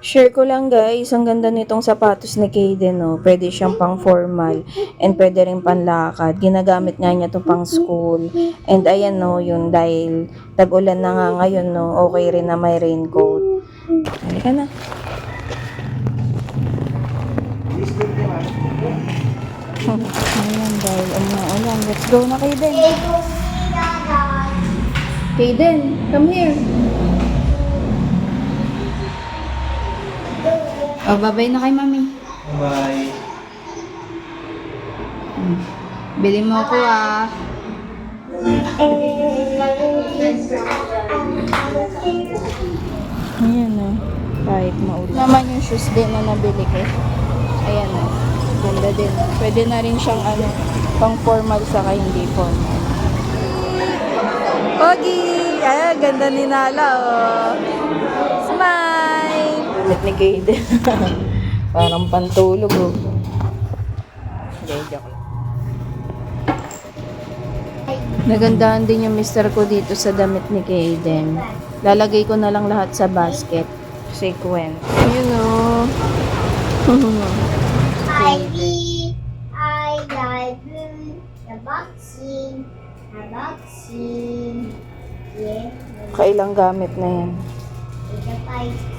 Share ko lang guys, ang ganda nitong sapatos ni Kaden, no? Pwede siyang pang formal and pwede rin panlakad. Ginagamit nga niya to pang school. And ayan no, yun dahil tag-ulan na nga ngayon no, okay rin na may raincoat. Halika na. Ayan dahil umuulan. Let's go na Kaden. Kaden, come here. Oh, bye-bye na kay mami. Bye. Bili mo ako ah. Ayan o. Kahit maulan. Naman yung shoes din na nabili ko. Ayan o. Ganda din. Pwede na rin siyang ano, pang formal saka hindi formal. Pogi! Ayan, ganda ni Nala oh. Smile! Damit ni Kaden. Parang pantulog oh. Hindi, joke lang. Nagandahan din yung mister ko dito sa damit ni Kaden. Lalagay ko na lang lahat sa basket. Sequin. Ayun o. Ivy, I love you. The boxing. The boxing. Yeah. Kailang gamit na yan. The fight.